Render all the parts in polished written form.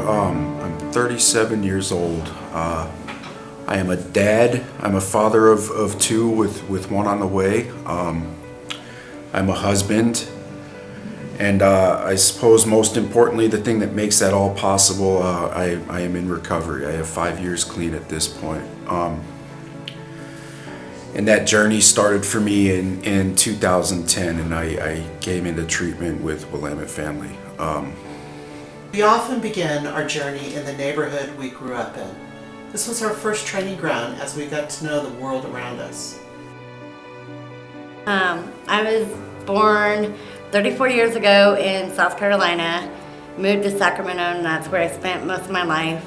I'm 37 years old. I am a dad. I'm a father of two with one on the way. I'm a husband. And I suppose most importantly, the thing that makes that all possible, I am in recovery. I have 5 years clean at this point. And that journey started for me in 2010, and I came into treatment with Willamette Family. We often begin our journey in the neighborhood we grew up in. This was our first training ground as we got to know the world around us. I was born 34 years ago in South Carolina, moved to Sacramento, and that's where I spent most of my life.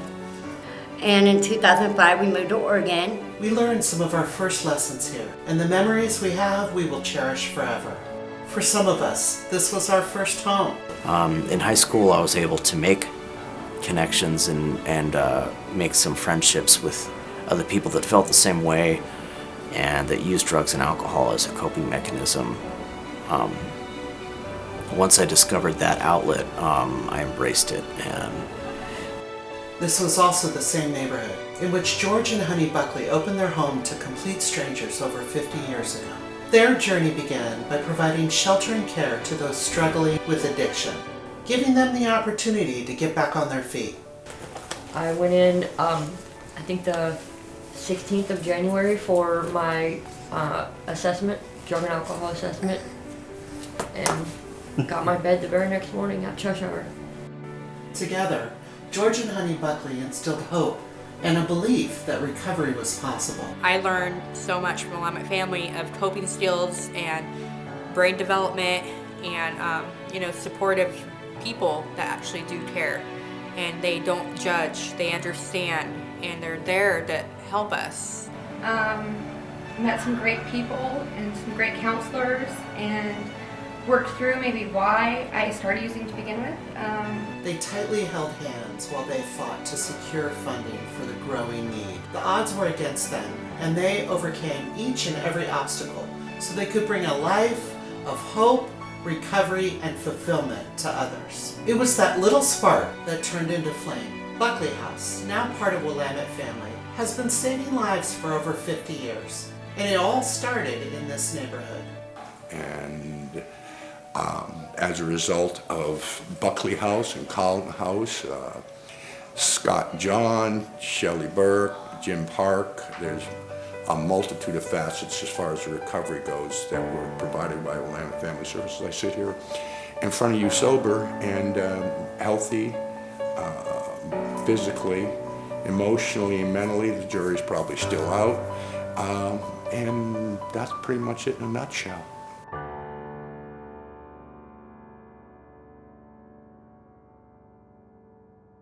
And in 2005, we moved to Oregon. We learned some of our first lessons here, and the memories we have we will cherish forever. For some of us, this was our first home. In high school, I was able to make connections and make some friendships with other people that felt the same way and that used drugs and alcohol as a coping mechanism. Once I discovered that outlet, I embraced it. And This was also the same neighborhood in which George and Honey Buckley opened their home to complete strangers over 50 years ago. Their journey began by providing shelter and care to those struggling with addiction, giving them the opportunity to get back on their feet. I went in, I think the 16th of January for my assessment, drug and alcohol assessment, and got my bed the very next morning at Cheshire. Together, George and Honey Buckley instilled hope and a belief that recovery was possible. I learned so much from Willamette Family of coping skills and brain development and supportive people that actually do care, and they don't judge, they understand, and they're there to help us. Met some great people and some great counselors and worked through maybe why I started using to begin with. They tightly held hands while they fought to secure funding for the growing need. The odds were against them, and they overcame each and every obstacle so they could bring a life of hope, recovery, and fulfillment to others. It was that little spark that turned into flame. Buckley House, now part of Willamette Family, has been saving lives for over 50 years, and it all started in this neighborhood. And as a result of Buckley House and Colin House, Scott John, Shelley Burke, Jim Park, there's a multitude of facets as far as the recovery goes that were provided by Willamette Family Services. I sit here in front of you sober and healthy, physically, emotionally, and mentally. The jury's probably still out. And that's pretty much it in a nutshell.